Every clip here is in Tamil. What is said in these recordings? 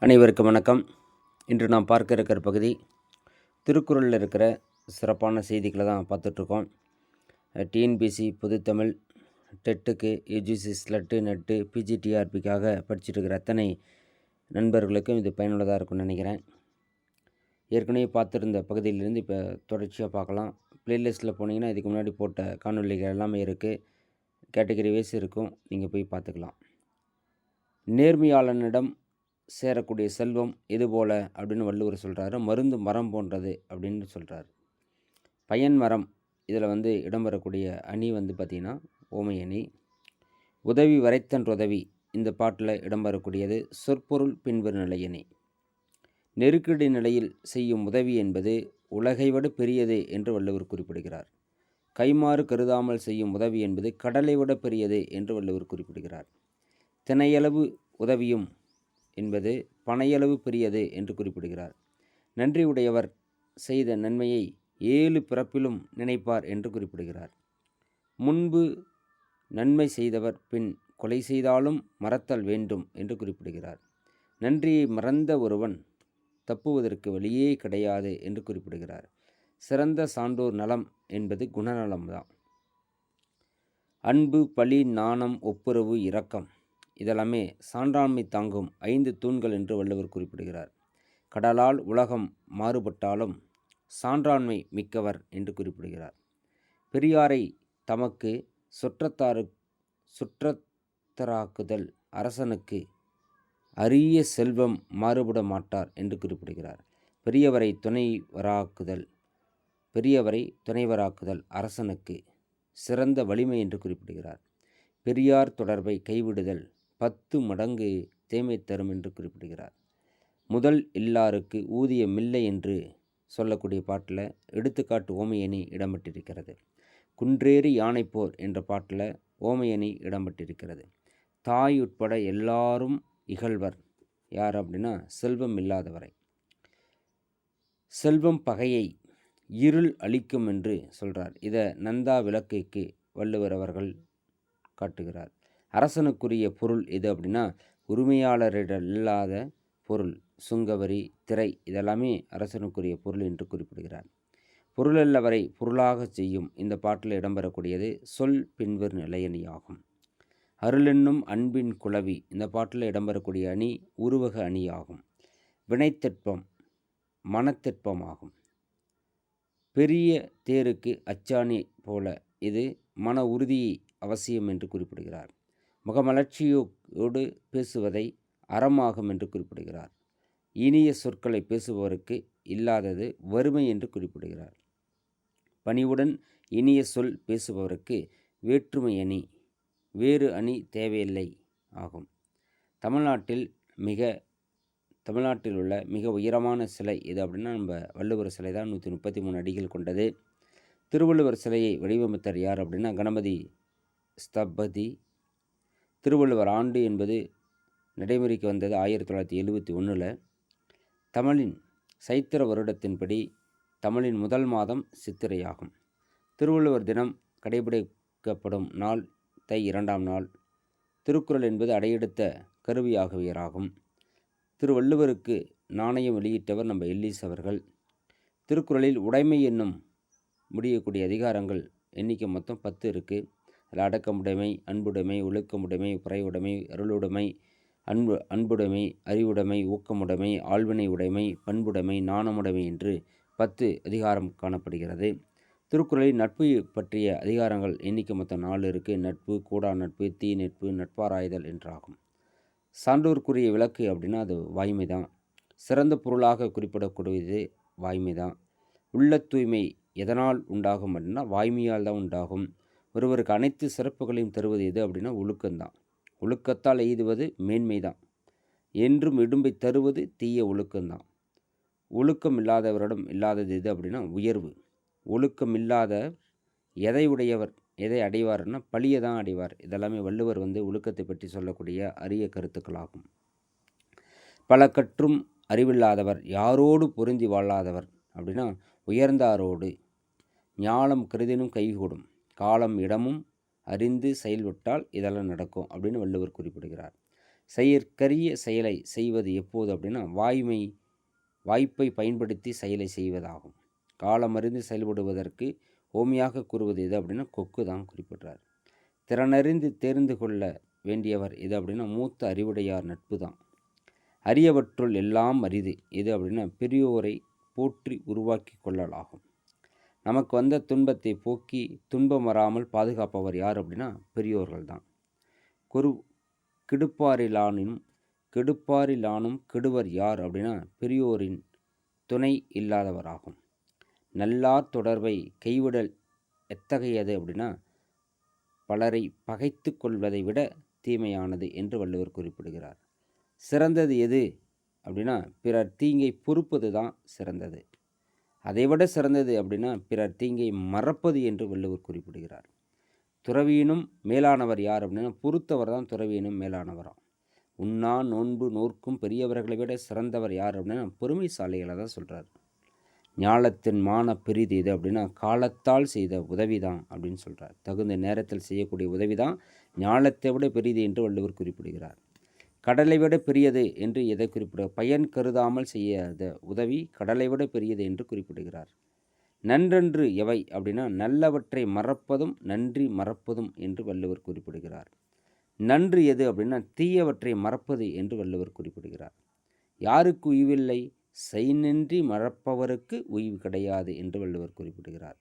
அனைவருக்கும் வணக்கம். இன்று நாம் பார்க்க இருக்கிற பகுதி திருக்குறளில் இருக்கிற சிறப்பான செய்திகளை தான் பார்த்துட்ருக்கோம். டிஎன்பிசி பொதுத்தமிழ், டெட்டுக்கு, யூஜிசி ஸ்லட்டு, நெட்டு, பிஜிடிஆர்பிக்காக படிச்சுட்டு இருக்கிற அத்தனை நண்பர்களுக்கும் இது பயனுள்ளதாக இருக்கும்னு நினைக்கிறேன். ஏற்கனவே பார்த்துருந்த பகுதியிலிருந்து இப்போ தொடர்ச்சியாக பார்க்கலாம். ப்ளேலிஸ்ட்டில் போனீங்கன்னா இதுக்கு முன்னாடி போட்ட காணொலிகள் எல்லாமே இருக்குது. கேட்டகரி வைஸ் இருக்கும், நீங்கள் போய் பார்த்துக்கலாம். நேர்மையாளனிடம் சேரக்கூடிய செல்வம் இது போல் அப்படின்னு வள்ளுவர் சொல்கிறாரு. மருந்து மரம் போன்றது அப்படின்னு சொல்கிறார். பயன் மரம் இதில் இடம்பெறக்கூடிய அணி பார்த்திங்கன்னா ஓமை அணி. உதவி வரைத்தன் உதவி இந்த பாட்டில் இடம்பெறக்கூடியது சொற்பொருள் பின்வரும் நிலையணி. நெருக்கடி நிலையில் செய்யும் உதவி என்பது உலகை விட பெரியது என்று வள்ளுவர் குறிப்பிடுகிறார். கைமாறு கருதாமல் செய்யும் உதவி என்பது கடலை விட பெரியது என்று வள்ளுவர் குறிப்பிடுகிறார். தினையளவு உதவியும் என்பது பனையளவு பெரியது என்று குறிப்பிடுகிறார். நன்றியுடையவர் செய்த நன்மையை 7 பிறப்பிலும் நினைப்பார் என்று குறிப்பிடுகிறார். முன்பு நன்மை செய்தவர் பின் கொலை செய்தாலும் மறத்தல் வேண்டும் என்று குறிப்பிடுகிறார். நன்றியை மறந்த ஒருவன் தப்புவதற்கு வழியே கிடையாது என்று குறிப்பிடுகிறார். சிறந்த சான்றோர் நலம் என்பது குணநலம்தான். அன்பு, பழி, நாணம், ஒப்புரவு, இரக்கம் இதெல்லாமே சான்றாண்மை தாங்கும் 5 தூண்கள் என்று வள்ளுவர் குறிப்பிடுகிறார். கடலால் உலகம் மாறுபட்டாலும் சான்றாண்மை மிக்கவர் என்று குறிப்பிடுகிறார். பெரியாரை தமக்கு சுற்றத்தராக்குதல் அரசனுக்கு அரிய செல்வம் மாறுபட மாட்டார் என்று குறிப்பிடுகிறார். பெரியவரை துணைவராக்குதல் அரசனுக்கு சிறந்த வலிமை என்று குறிப்பிடுகிறார். பெரியார் தொடர்பை கைவிடுதல் 10 மடங்கு தேமை தரும் என்று குறிப்பிடுகிறார். முதல் இல்லாருக்கு ஊதியமில்லை என்று சொல்லக்கூடிய பாட்டில் எடுத்துக்காட்டு ஓமையணி இடம்பெற்றிருக்கிறது. குன்றேறி யானைப்போர் என்ற பாட்டில் ஓமையணி இடம்பெற்றிருக்கிறது. தாய் உட்பட எல்லாரும் இகழ்வர் யார் அப்படின்னா செல்வம் இல்லாதவரை. செல்வம் பகையை இருள் அளிக்கும் என்று சொல்கிறார். இதை நந்தா விளக்கைக்கு வள்ளுவர் அவர்கள் காட்டுகிறார். அரசனுக்குரிய பொருள் எது அப்படின்னா உரிமையாளரிடம் இல்லாத பொருள், சுங்கவரி, திரை இதெல்லாமே அரசனுக்குரிய பொருள் என்று குறிப்பிடுகிறார். பொருளல்லவரை பொருளாக செய்யும் இந்த பாட்டில் இடம்பெறக்கூடியது சொல் பின்வரும் நிலையணியாகும். அருளென்னும் அன்பின் குளவி இந்த பாட்டில் இடம்பெறக்கூடிய அணி உருவக அணியாகும். வினைத்திற்பம் மனத்திற்பமாகும். பெரிய தேருக்கு அச்சாணி போல இது மன உறுதியை அவசியம் என்று குறிப்பிடுகிறார். முகமலர்ச்சியோடு பேசுவதை அறமாகும் என்று குறிப்பிடுகிறார். இனிய சொற்களை பேசுபவருக்கு இல்லாதது வறுமை என்று குறிப்பிடுகிறார். பணிவுடன் இனிய சொல் பேசுபவருக்கு வேற்றுமை அணி, வேறு அணி தேவையில்லை ஆகும். தமிழ்நாட்டில் உள்ள மிக உயரமான சிலை எது அப்படின்னா நம்ம வள்ளுவர் சிலை தான். 133 அடிகள் கொண்டது. திருவள்ளுவர் சிலையை வடிவமைத்தார் யார் அப்படின்னா கணபதி ஸ்தபதி. திருவள்ளுவர் ஆண்டு என்பது நடைமுறைக்கு வந்தது 1971. தமிழின் சைத்திர வருடத்தின்படி தமிழின் முதல் மாதம் சித்திரையாகும். திருவள்ளுவர் தினம் கடைபிடிக்கப்படும் நாள் தை 2ஆம் நாள். திருக்குறள் என்பது அடையெடுத்த கருவியாகவியராகும். திருவள்ளுவருக்கு நாணயம் வெளியிட்டவர் நம்ம எல்லிஸ் அவர்கள். திருக்குறளில் உடைமை என்னும் முடியக்கூடிய அதிகாரங்கள் எண்ணிக்கை மொத்தம் 10 இருக்குது. அதில் அடக்கமுடைமை, அன்புடைமை, ஒழுக்கமுடைமை, புறையுடைமை, அருளுடைமை, அன்புடைமை, அறிவுடைமை, ஊக்கமுடைமை, ஆள்வினை உடைமை, பண்புடைமை, நாணமுடைமை என்று 10 அதிகாரம் காணப்படுகிறது. திருக்குறளில் நட்பு பற்றிய அதிகாரங்கள் எண்ணிக்கை மொத்தம் 4 இருக்குது. நட்பு, கூடா நட்பு, தீ நட்பு, நட்பாராய்தல் என்றாகும். சான்றோருக்குரிய விளக்கு அப்படின்னா அது வாய்மை தான். சிறந்த பொருளாக குறிப்பிடக்கூடியது வாய்மை தான். உள்ள தூய்மை எதனால் உண்டாகும் அப்படின்னா வாய்மையால் தான் உண்டாகும். ஒருவருக்கு அனைத்து சிறப்புகளையும் தருவது எது அப்படின்னா ஒழுக்கம்தான். ஒழுக்கத்தால் எய்துவது மேன்மை தான். என்றும் இடும்பை தருவது தீய ஒழுக்கம்தான். ஒழுக்கம் இல்லாதவரிடம் இல்லாதது எது அப்படின்னா உயர்வு. ஒழுக்கம் இல்லாத எதை அடைவார்னா பழியை தான் அடைவார். இதெல்லாமே வள்ளுவர் ஒழுக்கத்தை பற்றி சொல்லக்கூடிய அரிய கருத்துக்களாகும். பல கற்றும் அறிவில்லாதவர் யாரோடு பொருந்தி வாழாதவர் அப்படின்னா உயர்ந்தாரோடு. ஞாலம் கருதினும் கைகூடும். காலம் இடமும் அறிந்து செயல்பட்டால் இதெல்லாம் நடக்கும் அப்படின்னு வள்ளுவர் குறிப்பிடுகிறார். செயற்கரிய செயலை செய்வது எப்போது அப்படின்னா வாய்ப்பை பயன்படுத்தி செயலை செய்வதாகும். காலமறிந்து செயல்படுவதற்கு ஓமையாக கூறுவது எது அப்படின்னா கொக்கு தான் குறிப்பிடுறார். திறனறிந்து தேர்ந்து கொள்ள வேண்டியவர் எது அப்படின்னா மூத்த அறிவுடையார் நட்பு தான். அரியவற்றுள் எல்லாம் அரிது எது அப்படின்னா பெரியோரை போற்றி உருவாக்கி கொள்ளலாகும். நமக்கு வந்த துன்பத்தை போக்கி துன்பம் வராமல் பாதுகாப்பவர் யார் அப்படின்னா பெரியோர்கள் தான். கெடுப்பாரிலானும் கெடுவர் யார் அப்படின்னா பெரியோரின் துணை இல்லாதவராகும். நல்லார் தொடர்பை கைவிடல் எத்தகையது அப்படின்னா பலரை பகைத்து கொள்வதை விட தீமையானது என்று வள்ளுவர் குறிப்பிடுகிறார். சிறந்தது எது அப்படின்னா பிறர் தீங்கை பொறுப்பது தான் சிறந்தது. அதைவிட சிறந்தது அப்படின்னா பிறர் தீங்கை மறப்பது என்று வள்ளுவர் குறிப்பிடுகிறார். துறவியினும் மேலானவர் யார் அப்படின்னா பொறுத்தவர் தான் துறவியினும் மேலானவராம். உண்ணா நோன்பு நோர்க்கும் பெரியவர்களை விட சிறந்தவர் யார் அப்படின்னா பொறுமைசாலிகளை தான் சொல்கிறார். ஞாலத்தின் மான பெரிது இது அப்படின்னா காலத்தால் செய்த உதவி தான் அப்படின்னு சொல்கிறார். தகுந்த நேரத்தில் செய்யக்கூடிய உதவி தான் ஞாலத்தை விட பெரிது என்று வள்ளுவர் குறிப்பிடுகிறார். கடலை விட பெரியது என்று எதை பயன் கருதாமல் செய்யாத உதவி கடலை விட பெரியது என்று குறிப்பிடுகிறார். நன்றன்று எவை அப்படின்னா நல்லவற்றை மறப்பதும் நன்றி மறப்பதும் என்று வள்ளுவர் குறிப்பிடுகிறார். நன்று எது அப்படின்னா தீயவற்றை மறப்பது என்று வள்ளுவர் குறிப்பிடுகிறார். யாருக்கு உய்வில்லை செய்நின்றி மறப்பவருக்கு உய்வு கிடையாது என்று வள்ளுவர் குறிப்பிடுகிறார்.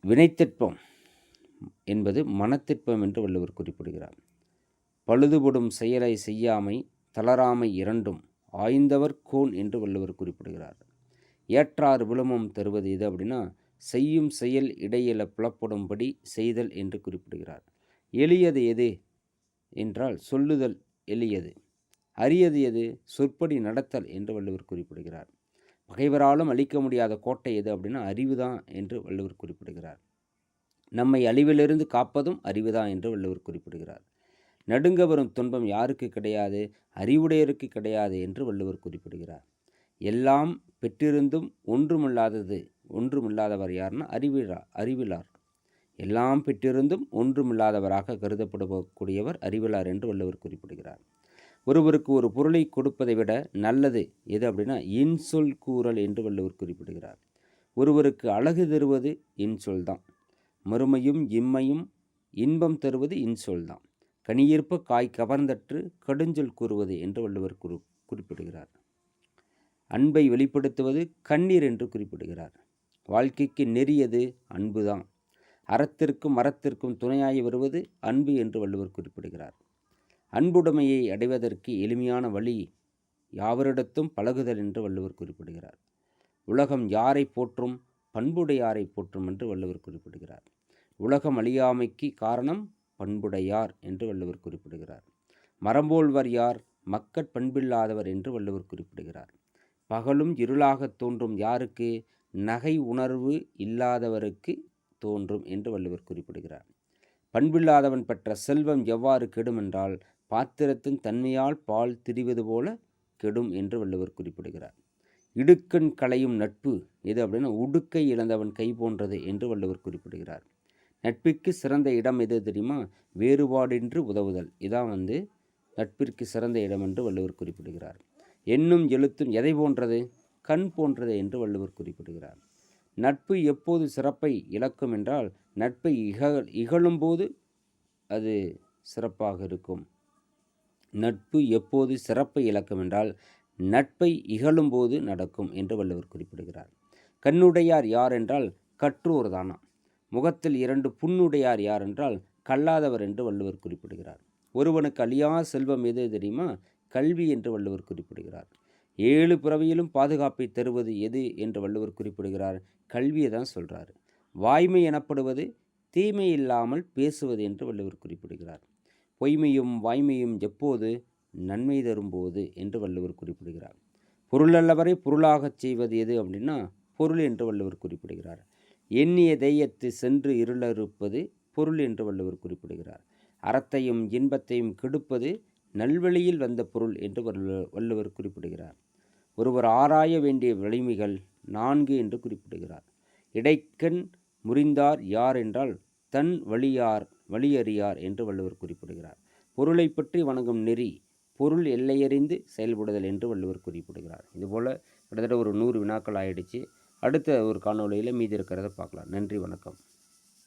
வினைத்திற்பம் என்பது மனத்திற்பம் என்று வள்ளுவர் குறிப்பிடுகிறார். பழுதுபடும் செயலை செய்யாமை தளராமை இரண்டும் ஆய்ந்தவர் கோன் என்று வள்ளுவர் குறிப்பிடுகிறார். ஏற்றார் விழுமம் தருவது எது அப்படின்னா செய்யும் செயல் இடையில புலப்படும்படி செய்தல் என்று குறிப்பிடுகிறார். எளியது எது என்றால் சொல்லுதல் எளியது. அரியது எது சொற்படி நடத்தல் என்று வள்ளுவர் குறிப்பிடுகிறார். பகைவராலும் அழிக்க முடியாத கோட்டை எது அப்படின்னா அறிவுதான் என்று வள்ளுவர் குறிப்பிடுகிறார். நம்மை அழிவிலிருந்து காப்பதும் அறிவுதான் என்று வள்ளுவர் குறிப்பிடுகிறார். நடுங்க வரும் துன்பம் யாருக்கு கிடையாது அறிவுடையருக்கு கிடையாது என்று வள்ளுவர் குறிப்பிடுகிறார். எல்லாம் பெற்றிருந்தும் ஒன்றுமில்லாதவர் யாருன்னா அறிவிலார். எல்லாம் பெற்றிருந்தும் ஒன்றுமில்லாதவராக கருதப்படக்கூடியவர் அறிவிலார் என்று வள்ளுவர் குறிப்பிடுகிறார். ஒருவருக்கு ஒரு பொருளை கொடுப்பதை விட நல்லது எது அப்படின்னா இன்சொல் கூறல் என்று வள்ளுவர் குறிப்பிடுகிறார். ஒருவருக்கு அழகு தருவது இன்சொல் தான். மறுமையும் இம்மையும் இன்பம் தருவது இன்சொல் தான். கனியேற்ப காய் கவர்ந்தற்று கடுஞ்சொல் கூறுவது என்று வள்ளுவர் குறிப்பிடுகிறார். அன்பை வெளிப்படுத்துவது கண்ணீர் என்று குறிப்பிடுகிறார். வாழ்க்கைக்கு நெறியது அன்புதான். அறத்திற்கும் மரத்திற்கும் துணையாகி வருவது அன்பு என்று வள்ளுவர் குறிப்பிடுகிறார். அன்புடைமையை அடைவதற்கு எளிமையான வழி யாவரிடத்தும் பழகுதல் என்று வள்ளுவர் குறிப்பிடுகிறார். உலகம் யாரை போற்றும் பண்புடையாரை போற்றும் என்று வள்ளுவர் குறிப்பிடுகிறார். உலகம் அழியாமைக்கு காரணம் பண்புடையார் என்று வள்ளுவர் குறிப்பிடுகிறார். மரம்போல்வர் யார் மக்கட் பண்பில்லாதவர் என்று வள்ளுவர் குறிப்பிடுகிறார். பகலும் இருளாக தோன்றும் யாருக்கு நகை உணர்வு இல்லாதவருக்கு தோன்றும் என்று வள்ளுவர் குறிப்பிடுகிறார். பண்பில்லாதவன் பெற்ற செல்வம் எவ்வாறு கெடும் என்றால் பாத்திரத்தின் தன்மையால் பால் திரிவது போல கெடும் என்று வள்ளுவர் குறிப்பிடுகிறார். இடுக்கண் களையும் நட்பு எது அப்படின்னா உடுக்கை இழந்தவன் கை போன்றது என்று வள்ளுவர் குறிப்பிடுகிறார். நட்பிற்கு சிறந்த இடம் எது தெரியுமா வேறுபாடின்றி உதவுதல். இதான் நட்பிற்கு சிறந்த இடம் என்று வள்ளுவர் குறிப்பிடுகிறார். எண்ணும் எழுத்தும் எதை போன்றது கண் போன்றது என்று வள்ளுவர் குறிப்பிடுகிறார். நட்பு எப்போது சிறப்பை இழக்கும் என்றால் நட்பை இகழும்போது அது சிறப்பாக இருக்கும். நட்பு எப்போது சிறப்பை இழக்கும் என்றால் நட்பை இகழும்போது நடக்கும் என்று வள்ளுவர் குறிப்பிடுகிறார். கண்ணுடையார் யார் என்றால் கற்றோர் தானா. முகத்தில் 2 புண்ணுடையார் யார் என்றால் கல்லாதவர் என்று வள்ளுவர் குறிப்பிடுகிறார். ஒருவனுக்கு அழியா செல்வம் எது தெரியுமா கல்வி என்று வள்ளுவர் குறிப்பிடுகிறார். 7 பிறவியிலும் பாதுகாப்பை தருவது எது என்று வள்ளுவர் குறிப்பிடுகிறார். கல்வியை தான் சொல்கிறார். வாய்மை எனப்படுவது தீமை இல்லாமல் பேசுவது என்று வள்ளுவர் குறிப்பிடுகிறார். பொய்மையும் வாய்மையும் எப்போது நன்மை தரும்போது என்று வள்ளுவர் குறிப்பிடுகிறார். பொருளல்லவரை பொருளாகச் செய்வது எது அப்படின்னா பொருள் என்று வள்ளுவர் குறிப்பிடுகிறார். எண்ணிய தெய்யத்து சென்று இருளறுப்பது பொருள் என்று வள்ளுவர் குறிப்பிடுகிறார். அறத்தையும் இன்பத்தையும் கெடுப்பது நல்வழியில் வந்த பொருள் என்று வள்ளுவர் குறிப்பிடுகிறார். ஒருவர் ஆராய வேண்டிய வலிமைகள் 4 என்று குறிப்பிடுகிறார். இடைக்கண் முறிந்தார் யார் என்றால் தன் வழியறியார் என்று வள்ளுவர் குறிப்பிடுகிறார். பொருளை பற்றி வணங்கும் நெறி பொருள் எல்லையறிந்து செயல்படுதல் என்று வள்ளுவர் குறிப்பிடுகிறார். இதுபோல் கிட்டத்தட்ட ஒரு 100 வினாக்கள் ஆயிடுச்சு. அடுத்த ஒரு காணொளியில் மீதி இருக்கிறத பார்க்கலாம். நன்றி, வணக்கம்.